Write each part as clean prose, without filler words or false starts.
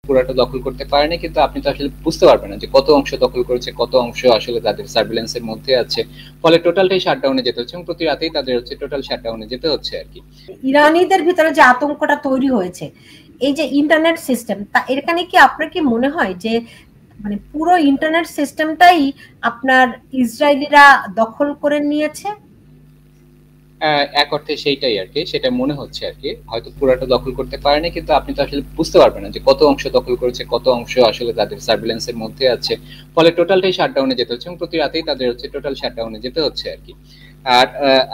পুরাটা দখল করতে পারেনি, কিন্তু আপনি তো আসলে বুঝতে পারবেন না যে কত অংশ দখল করেছে, কত অংশ আসলে তাদের সার্ভিলেন্সের মধ্যে আছে। ফলে টোটালটাই শাটডাউনে যেতে হচ্ছে এবং প্রতি রাতেই তাদের হচ্ছে টোটাল শাটডাউনে যেতে হচ্ছে আর কি। ইরানিদের ভিতরে যে আতঙ্কটা তৈরি হয়েছে এই যে ইন্টারনেট সিস্টেম, তা এখানে কি আপনার কি মনে হয় যে মানে পুরো ইন্টারনেট সিস্টেমটাই আপনার ইসরায়েলিরা দখল করে নিয়েছে? এক অর্থে সেইটাই আর কি, সেটা মনে হচ্ছে আর কি। হয়তো পুরাটা দখল করতে পারেনি, কিন্তু আপনি তো আসলে বুঝতে পারবেন না যে কত অংশ দখল করেছে, কত অংশ আসলে তাদের সার্ভিলেন্সের মধ্যে আছে। ফলে টোটালটাই শাটডাউনে যেতে হচ্ছে এবং প্রতি রাতেই তাদের হচ্ছে টোটাল শাটডাউনে যেতে হচ্ছে আর কি। আর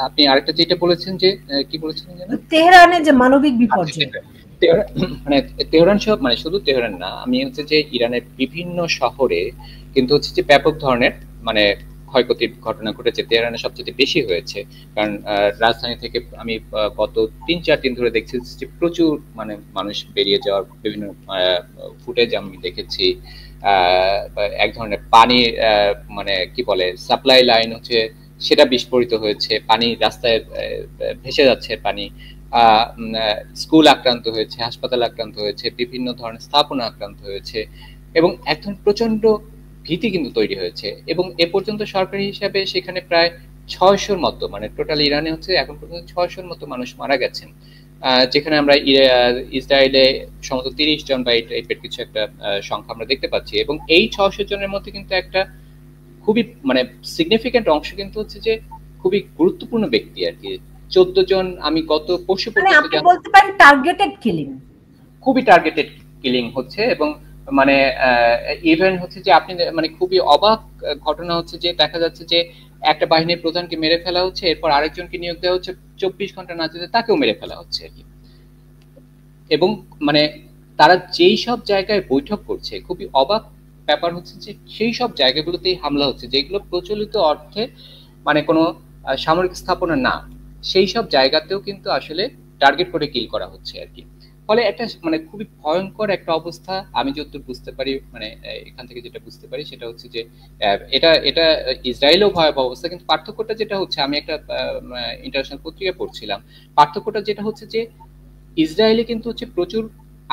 আপনি আরেকটা যেটা বলেছেন যে কি বলেছিলেন যেন, তেহরানে যে মানবিক আচ্ছা বিপর্যয়। সেটা মানে তেহরান সব, মানে শুধু তেহরান না, আমি হচ্ছে যে ইরানের বিভিন্ন শহরে কিন্তু হচ্ছে যে ব্যাপক ধরনের মানে ক্ষয়ক্ষতির ঘটনা ঘটেছে। তেহরানে সবচেয়ে বেশি হয়েছে, কারণ রাজধানী থেকে আমি গত 3-4 দিন ধরে দেখছি যে প্রচুর মানে মানুষ বেরিয়ে যাওয়ার বিভিন্ন ফুটেজ আমি দেখেছি। এক ধরনের পানির মানে কি বলে সাপ্লাই লাইন হচ্ছে সেটা বিস্ফোরিত হয়েছে, পানি রাস্তায় ভেসে যাচ্ছে পানি। স্কুল আক্রান্ত হয়েছে, হাসপাতাল আক্রান্ত হয়েছে, বিভিন্ন ধরনের স্থাপনা আক্রান্ত হয়েছে এবং এখন প্রচন্ড ভীতি কিন্তু তৈরি হয়েছে। এবং এ পর্যন্ত সরকারি হিসাবে সেখানে প্রায় 600-র মতো, মানে টোটাল ইরানে হচ্ছে এখন পর্যন্ত 600-র মতো মানুষ মারা গেছেন। যেখানে আমরা ইসরায়েলে সম্ভবত 30 জন বা এই টাইপের কিছু একটা সংখ্যা আমরা দেখতে পাচ্ছি। এবং এই 600 জনের মধ্যে কিন্তু একটা খুবই মানে সিগনিফিকেন্ট অংশ কিন্তু হচ্ছে যে খুবই গুরুত্বপূর্ণ ব্যক্তি আর কি। 14 জন, আমি গত পরশু মানে পর্যন্ত আপনি বলতে পারেন টার্গেটেড কিলিং। খুবই টার্গেটেড কিলিং হচ্ছে। এবং মানে ইভেন হচ্ছে যে আপনি মানে খুবই অবাক ঘটনা হচ্ছে যে দেখা যাচ্ছে যে একটা বাহিনীর প্রধানকে মেরে ফেলা হচ্ছে, এরপর আরেকজনকে নিয়োগ দেওয়া হচ্ছে, 24 ঘন্টা না যেতে তাকেও মেরে ফেলা হচ্ছে আর কি। এবং মানে তারা যেই সব জায়গায় বৈঠক করছে, খুবই অবাক ব্যাপার হচ্ছে যে সেই সব জায়গাগুলোতেই হামলা হচ্ছে যেগুলো প্রচলিত অর্থে মানে কোনো সামরিক স্থাপনা না, সেই সব জায়গাতেও কিন্তু আসলে টার্গেট করে কিল করা হচ্ছে আর কি। ফলে একটা মানে খুবই ভয়ঙ্কর একটা অবস্থা। আমি যতদূর বুঝতে পারি মানে এখান থেকে যেটা বুঝতে পারি সেটা হচ্ছে যে এটা এটা ইসরায়েলেও ভয়াবহ অবস্থা, কিন্তু পার্থক্যটা যেটা হচ্ছে, আমি একটা ইন্টারন্যাশনাল পত্রিকা পড়ছিলাম, পার্থক্যটা যেটা হচ্ছে যে ইসরায়েলে কিন্তু হচ্ছে প্রচুর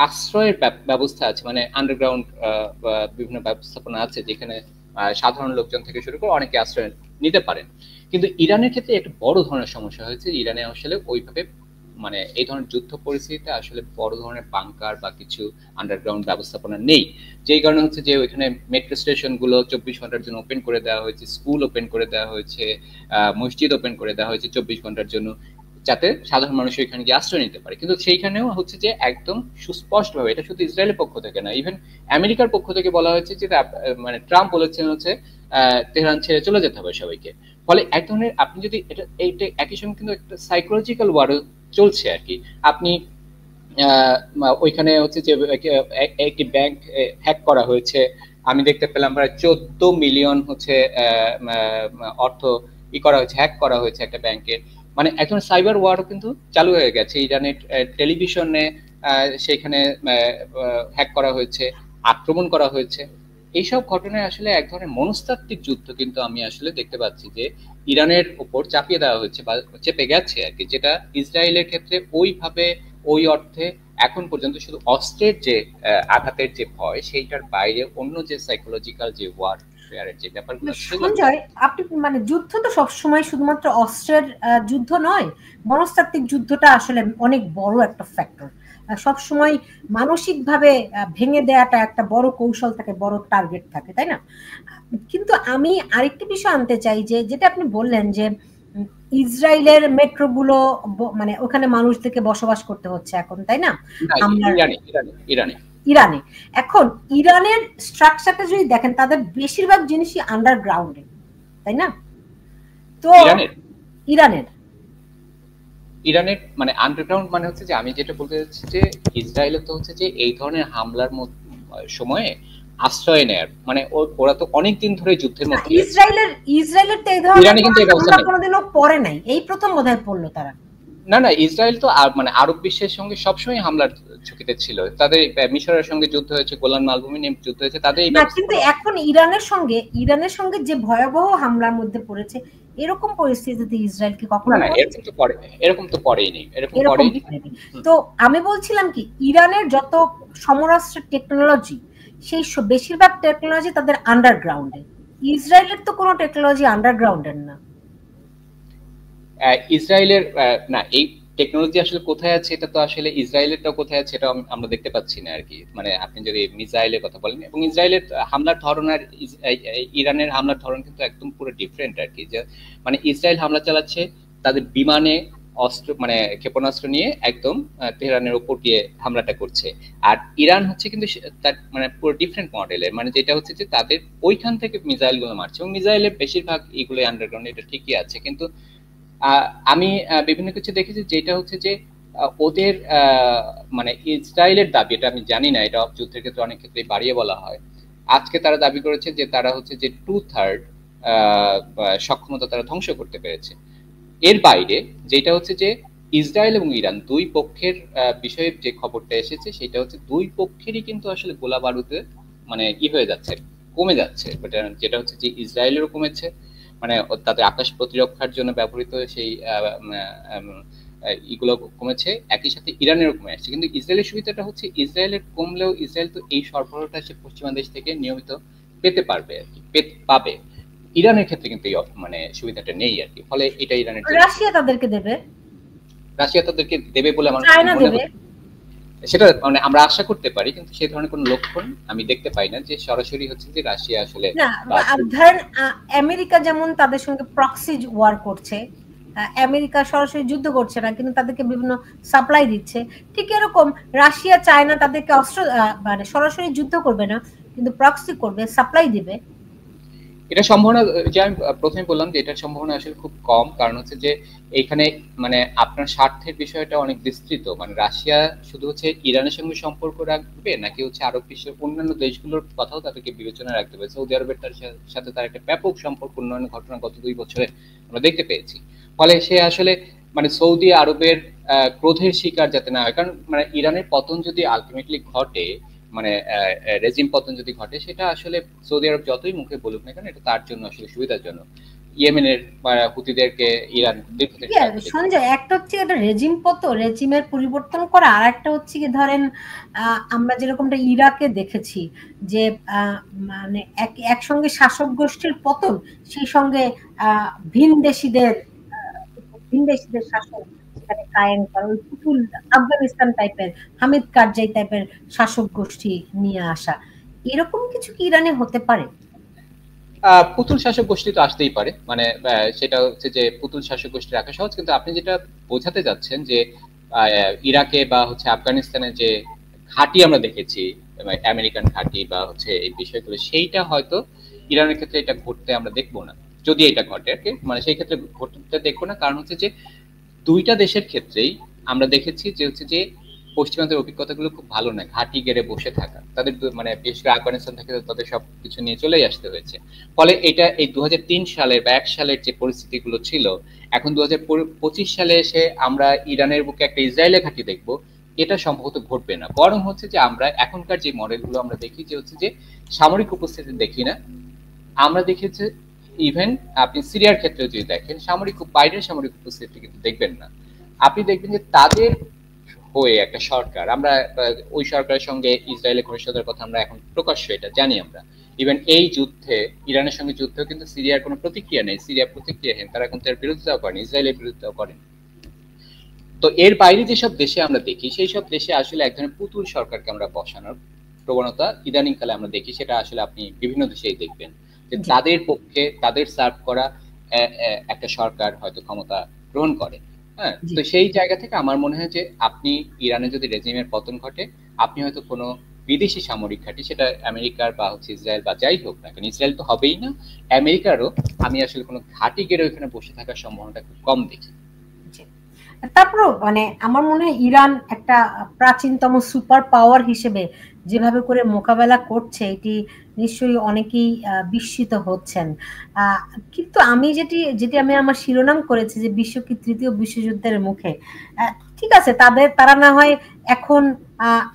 আশ্রয়ের ব্যবস্থা আছে, মানে আন্ডারগ্রাউন্ড বিভিন্ন ব্যবস্থাপনা আছে যেখানে সাধারণ লোকজন থেকে শুরু করে অনেকে আশ্রয় নিতে পারেন। কিন্তু ইরানের ক্ষেত্রে একটা বড় ধরনের সমস্যা হয়েছে, ইরানে আসলে ওইভাবে মানে এই ধরনের যুদ্ধ পরিস্থিতিতে আসলে বড় ধরনের বাংকার বা কিছু আন্ডারগ্রাউন্ড ব্যবস্থাপনা নেই। যেই কারণে হচ্ছে যে ওইখানে মেট্রো স্টেশন গুলো 24 ঘন্টার জন্য ওপেন করে দেওয়া হয়েছে, স্কুল ওপেন করে দেওয়া হয়েছে, মসজিদ ওপেন করে দেওয়া হয়েছে 24 ঘন্টার জন্য, যাতে সাধারণ মানুষ এখানে গিয়ে আশ্রয় নিতে পারে। কিন্তু সেইখানেও হচ্ছে যে একদম সুস্পষ্ট ভাবে, এটা শুধু ইসরায়েলের পক্ষ থেকে না, ইভেন আমেরিকার পক্ষ থেকে বলা হয়েছে যে মানে ট্রাম্প বলেছেন হচ্ছে তেহরান ছেড়ে চলে যেতে হবে সবাইকে। ফলে এক ধরনের আপনি যদি এটা এইটা একই সঙ্গে কিন্তু একটা সাইকোলজিক্যাল ওয়ারও চলছে আর কি। আপনি ওইখানে হচ্ছে যে একটি ব্যাংক হ্যাক করা হয়েছে, আমি দেখতে পেলাম প্রায় 14 মিলিয়ন হচ্ছে অর্থ করা হয়েছে, হ্যাক করা হয়েছে একটা ব্যাংকের। মানে এখন সাইবার ওয়ারও কিন্তু চালু হয়ে গেছে, ইরানের টেলিভিশনে সেখানে হ্যাক করা হয়েছে, আক্রমণ করা হয়েছে। এইসব ঘটনায় আসলে এক ধরনের মনস্তাত্ত্বিক যুদ্ধ কিন্তু আমি আসলে দেখতে পাচ্ছি যে ইরানের উপর চাপিয়ে দেওয়া হচ্ছে বা চেপে গেছে আর কি, যেটা ইসরায়েলের ক্ষেত্রে ওইভাবে ওই অর্থে এখন পর্যন্ত শুধু অস্ত্রের যে আঘাতের যে ভয়, সেইটার বাইরে অন্য যে সাইকোলজিক্যাল যে ওয়ারফেয়ারের যে ব্যাপারগুলো সঞ্জয়, আপনি মানে যুদ্ধ তো সবসময় শুধুমাত্র অস্ত্রের যুদ্ধ নয়, মনস্তাত্ত্বিক যুদ্ধটা আসলে অনেক বড় একটা ফ্যাক্টর। সবসময় মানসিকভাবে ভেঙে দেওয়াটা একটা বড় কৌশল থাকে, বড় টার্গেট থাকে, তাই না? কিন্তু আমি আরেকটি বিষয় আনতে চাই যে যেটা আপনি বললেন যে ইসরায়েলের মেট্রোগুলো মানে ওখানে মানুষদেরকে বসবাস করতে হচ্ছে এখন, তাই না? ইরানে এখন ইরানের স্ট্রাকচারটা যদি দেখেন, তাদের বেশিরভাগ জিনিসই আন্ডারগ্রাউন্ডে, তাই না? তো ইরানের মানে আন্ডারগ্রাউন্ড মানে হচ্ছে যে আমি যেটা বলতে চাচ্ছি যে ইসরায়েলে তো হচ্ছে যে এই ধরনের হামলার সময়ে আশ্রয় নেয়ার মানে ওরা তো অনেক দিন ধরে যুদ্ধের মধ্যে, ইসরায়েলের তো এই ধরনের কোনোদিনও পড়ে নাই, এই প্রথম বোধহয় পড়লো তারা। না না, ইসরায়েল তো মানে আরব বিশ্বের সঙ্গে সবসময় হামলার ঝুঁকিতে ছিল, তাদের মিশরের সঙ্গে যুদ্ধ হয়েছে, গোলান মালভূমি নিয়ে যুদ্ধ হয়েছে তাদের। না, কিন্তু এখন ইরানের সঙ্গে যে ভয়াবহ হামলার মধ্যে পড়েছে, এরকম পরিস্থিতিতে ইসরায়েল কি না কখনো না পড়েছে? এরকম তো পড়েইনি, এরকম এরকম পড়েইনি। পড়েনি। তো আমি বলছিলাম কি, ইরানের যত সমরাস্ত্রের টেকনোলজি, সেই বেশিরভাগ টেকনোলজি তাদের আন্ডারগ্রাউন্ডে। ইসরায়েলের তো কোনো টেকনোলজি আন্ডারগ্রাউন্ডের না। ইসরায়েলের না, এই টেকনোলজি আসলে কোথায় আছে এটা তো আসলে ইসরায়েলেরটা কোথায় আছে এটা আমরা দেখতে পাচ্ছি না আর কি। মানে আপনি যদি মিসাইলের কথা বলেন, এবং ইসরায়েলের হামলার ধরন আর ইরানের হামলার ধরন কিন্তু একদম পুরো ডিফারেন্ট আর কি। যে মানে ইসরায়েল হামলা চালাচ্ছে তাদের বিমানে অস্ত্র, মানে ক্ষেপণাস্ত্র নিয়ে একদম তেহরানের উপর দিয়ে হামলাটা করছে। আর ইরান হচ্ছে কিন্তু তার মানে পুরো ডিফারেন্ট মডেলের, মানে যেটা হচ্ছে যে তাদের ওইখান থেকে মিসাইল গুলো মারছে, এবং মিসাইলের বেশিরভাগ এগুলো আন্ডারগ্রাউন্ড, এটা ঠিকই আছে। কিন্তু আমি বিভিন্ন কিছু দেখেছি যেটা হচ্ছে যে ওদের মানে ইসরায়েলের দাবি, এটা আমি জানি না, এটা যুদ্ধের ক্ষেত্রে অনেক ক্ষেত্রে বাড়িয়ে বলা হয়। আজকে তারা দাবি করেছে যে তারা হচ্ছে যে 2/3 সক্ষমতা তারা ধ্বংস করতে পেরেছে। এর বাইরে যেটা হচ্ছে যে ইসরায়েল এবং ইরান দুই পক্ষের বিষয়ে যে খবরটা এসেছে সেটা হচ্ছে দুই পক্ষেরই কিন্তু আসলে গোলা বারুদে মানে হয়ে যাচ্ছে, কমে যাচ্ছে। যেটা হচ্ছে যে ইসরায়েলেরও কমেছে, মানে তাদের আকাশ প্রতিরক্ষার জন্য ব্যবহৃত সেই ইগুলো কমেছে, একই সাথে ইরানেরও কমে আসছে। কিন্তু ইসরায়েলের সুবিধাটা হচ্ছে ইসরায়েলের কমলেও ইসরায়েল তো এই সরবরাহটা সে পশ্চিমা দেশ থেকে নিয়মিত পেতে পারবে আর কি, পাবে। ইরানের ক্ষেত্রে কিন্তু এই মানে সুবিধাটা নেই আর কি, ফলে এটা ইরানের জন্য রাশিয়া তাদেরকে দেবে, রাশিয়া তাদেরকে দেবে বলে আমার চায়না মনে দেবে। হয় সেটা মানে আমরা আশা করতে পারি, কিন্তু সেই ধরনের কোনো লক্ষণ আমি দেখতে পাই না যে সরাসরি হচ্ছে যে রাশিয়া আসলে না, ধরেন আমেরিকা যেমন তাদের সঙ্গে প্রক্সি ওয়ার করছে, আমেরিকা সরাসরি যুদ্ধ করছে না কিন্তু তাদেরকে বিভিন্ন সাপ্লাই দিচ্ছে, ঠিক এরকম রাশিয়া চায়না তাদেরকে অস্ত্র মানে সরাসরি যুদ্ধ করবে না কিন্তু প্রক্সি করবে, সাপ্লাই দিবে। এটা সম্ভাবনা, যে আমি প্রথমে বললাম যে এটার সম্ভাবনা আসলে খুব কম, কারণ হচ্ছে যে এইখানে মানে আপনার স্বার্থের বিষয়টা অনেক বিস্তৃত। মানে রাশিয়া শুধু হচ্ছে ইরানের সঙ্গে সম্পর্ক রাখবে নাকি হচ্ছে আরব বিশ্বের অন্যান্য দেশগুলোর কথাও তাদেরকে বিবেচনায় রাখতে হবে। সৌদি আরবের সাথে তার একটা ব্যাপক সম্পর্ক উন্নয়নের ঘটনা গত 2 বছরে আমরা দেখতে পেয়েছি। ফলে সে আসলে মানে সৌদি আরবের ক্রোধের শিকার যাতে না হয়, কারণ মানে ইরানের পতন যদি আলটিমেটলি ঘটে, মানে রেজিম পতন যদি ঘটে, সেটা আসলে সৌদি আরব যতই মুখে বলুক না কেন এটা তার জন্য আসলে সুবিধাজনক। ইয়েমেনের হুতিদেরকে ইরান দীর্ঘদিন সঞ্জয়, একটা হচ্ছে এটা রেজিম রেজিমের পরিবর্তন করা, আর একটা হচ্ছে কি ধরেন আমরা যেরকমটা ইরাকে দেখেছি যে মানে একসঙ্গে শাসক গোষ্ঠীর পতন, সেই সঙ্গে ভিনদেশীদের শাসন সেখানে কায়েম করা, ওই পুতুল আফগানিস্তান টাইপের, হামিদ কারজাই টাইপের শাসক গোষ্ঠী নিয়ে আসা, এরকম কিছু কি ইরানে হতে পারে? পুতুল শাসক গোষ্ঠী তো আসতেই পারে, মানে সেটা হচ্ছে যে পুতুল শাসক গোষ্ঠী রাখা সহজ, কিন্তু আপনি যেটা বোঝাতে যাচ্ছেন যে ইরাকে বা হচ্ছে আফগানিস্তানে যে ঘাঁটি আমরা দেখেছি, আমেরিকান ঘাঁটি বা হচ্ছে এই বিষয়গুলো, সেইটা হয়তো ইরানের ক্ষেত্রে এটা ঘটতে আমরা দেখবো না। যদি এটা ঘটে আর কি, মানে সেই ক্ষেত্রে ঘটতে দেখবো না, কারণ হচ্ছে যে দুইটা দেশের ক্ষেত্রেই আমরা দেখেছি যে হচ্ছে যে পশ্চিমাদের অভিজ্ঞতাগুলো খুব ভালো না, ঘাঁটি গেড়ে বসে থাকা। তাদের মানে বিশেষ করে আফগানিস্তান থেকে তাদের সবকিছু নিয়ে চলেই আসতে হয়েছে। ফলে এটা এই 2003 সালের বা 1 সালের যে পরিস্থিতিগুলো ছিল, এখন 2025 সালে এসে আমরা ইরানের বুকে একটা ইসরায়েলের ঘাঁটি দেখবো, এটা সম্ভবত ঘটবে না। বরং হচ্ছে যে আমরা এখনকার যে মডেলগুলো আমরা দেখি যে হচ্ছে যে সামরিক উপস্থিতি দেখি না, আমরা দেখেছি ইভেন আপনি সিরিয়ার ক্ষেত্রে যদি দেখেন সামরিক বাইরের সামরিক উপস্থিতি কিন্তু দেখবেন না। আপনি দেখবেন যে তাদের হয়ে একটা সরকার, আমরা ওই সরকারের সঙ্গে ইসরায়েলের ঘনিষ্ঠতার কথা আমরা এখন প্রকাশ্য এটা জানি আমরা। ইভেন এই যুদ্ধে ইরানের সঙ্গে যুদ্ধেও কিন্তু সিরিয়ার কোনো প্রতিক্রিয়া নেই, সিরিয়া প্রতিক্রিয়াহীন, তারা কিন্তু এর বিরোধিতাও করেন, ইসরায়েলের বিরোধিতাও করেন। তো এর বাইরে যেসব দেশে আমরা দেখি সেই সব দেশে আসলে এক ধরনের পুতুল সরকারকে আমরা বসানোর প্রবণতা ইদানিং কালে আমরা দেখি। সেটা আসলে আপনি বিভিন্ন দেশেই দেখবেন যে তাদের পক্ষে তাদের সার্ভ করা একটা সরকার হয়তো ক্ষমতা গ্রহণ করে। হ্যাঁ, তো সেই জায়গা থেকে আমার মনে হয় যে আপনি ইরানে যদি রেজিমের পতন ঘটে, আপনি হয়তো কোনো বিদেশি সামরিক ঘাঁটি, সেটা আমেরিকার বা হচ্ছে ইসরায়েল বা যাই হোক না কেন, ইসরায়েল তো হবেই না, আমেরিকারও আমি আসলে কোনো ঘাঁটি গেড়ে ওইখানে বসে থাকার সম্ভাবনাটা খুব কম দেখি। তারপরেও মানে আমার মনে হয় ইরান একটা প্রাচীনতম সুপার পাওয়ার হিসেবে যেভাবে করে মোকাবেলা করছে, এটি নিশ্চয়ই অনেকেই বিস্মিত হচ্ছেন। কিন্তু আমি যেটি আমি আমার শিরোনাম করেছি যে বিশ্ব কি তৃতীয় বিশ্বযুদ্ধের মুখে, ঠিক আছে, তারা না হয়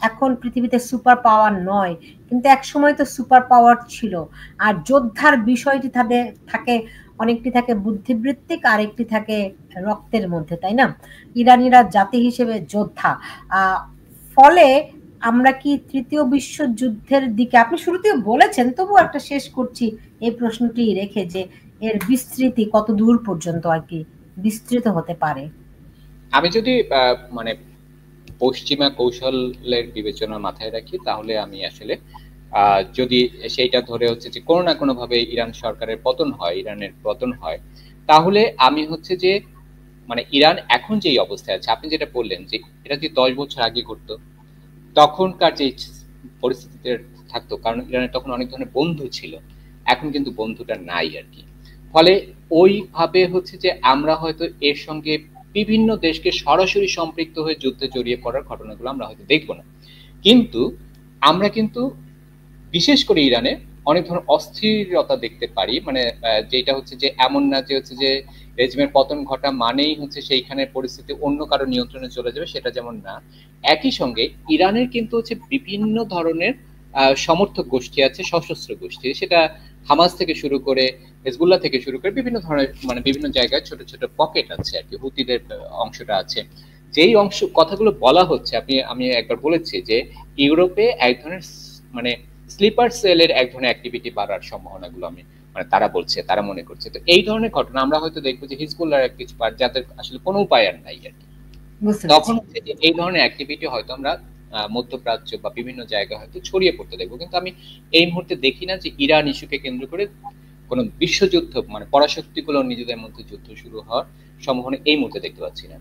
এখন পৃথিবীতে সুপার পাওয়ার নয়, কিন্তু এক সময় তো সুপার পাওয়ার ছিল। আর যোদ্ধার বিষয়টি তাদের থাকে অনেকটি থাকে বুদ্ধিবৃত্তিক, আরেকটি থাকে রক্তের মধ্যে, তাই না? ইরানিরা জাতি হিসেবে যোদ্ধা। ফলে আমরা কি তৃতীয় বিশ্বযুদ্ধের দিকে, আপনি শুরুতেও বলেছেন, তবু একটা শেষ করছি এই প্রশ্নটি রেখে, যে এর বিস্তৃতি কত দূর পর্যন্ত আর কি বিস্তৃত হতে পারে? আমি যদি মানে পশ্চিমা কৌশলের বিবেচনা মাথায় রাখি, তাহলে আমি আসলে যদি সেইটা ধরে হচ্ছে যে কোনো না কোনো ভাবে ইরান সরকারের পতন হয়, ইরানের পতন হয়, তাহলে আমি হচ্ছে যে মানে ইরান এখন যেই অবস্থায় আছে, আপনি যেটা বললেন যে এটা যদি 10 বছর আগে ঘটতো, তখনকার যে পরিস্থিতিতে থাকতো, কারণ ইরানের তখন অনেক ধরনের বন্ধু ছিল, এখন কিন্তু বন্ধুটা নাই আর কি। ফলে ওইভাবে হচ্ছে যে আমরা হয়তো এর সঙ্গে বিভিন্ন দেশকে সরাসরি সম্পৃক্ত হয়ে যুদ্ধে জড়িয়ে পড়ার ঘটনাগুলো আমরা হয়তো দেখবো না, কিন্তু আমরা কিন্তু বিশেষ করে ইরানে অনেক ধরনের অস্থিরতা দেখতে পারি। মানে যেটা হচ্ছে যে এমন না যে হচ্ছে যে রেজিমের পতন ঘটা মানেই হচ্ছে সেইখানে পরিস্থিতি অন্য কারো নিয়ন্ত্রণে চলে যাবে, সেটা যেমন না। একই সঙ্গে ইরানের কিন্তু হচ্ছে বিভিন্ন ধরনের সমর্থক গোষ্ঠী আছে, সশস্ত্র গোষ্ঠী, সেটা হামাস থেকে শুরু করে হেজবুল্লাহ থেকে শুরু করে বিভিন্ন ধরনের মানে বিভিন্ন জায়গায় ছোট ছোট পকেট আছে আর কি, হুতিদের অংশটা আছে। যেই অংশ কথাগুলো বলা হচ্ছে, আমি একবার বলেছি যে ইউরোপে এক ধরনের মানে স্লিপার সেলের এক ধরনের অ্যাক্টিভিটি বাড়ার সম্ভাবনাগুলো আমি মানে তারা বলছে, তারা মনে করছে। তো এই ধরনের ঘটনা আমরা হয়তো দেখবো যে হিজবুল্লাহর কিছু পার্ট যাদের আসলে কোনো উপায় আর নাই আর কি, তখন হচ্ছে যে এই ধরনের অ্যাক্টিভিটি হয়তো আমরা মধ্যপ্রাচ্য বা বিভিন্ন জায়গায় হয়তো ছড়িয়ে পড়তে দেখবো। কিন্তু আমি এই মুহূর্তে দেখি না যে ইরান ইস্যুকে কেন্দ্র করে কোনো বিশ্বযুদ্ধ মানে পরাশক্তিগুলো নিজেদের মধ্যে যুদ্ধ শুরু হওয়ার সম্ভাবনা এই মুহূর্তে দেখতে পাচ্ছি না।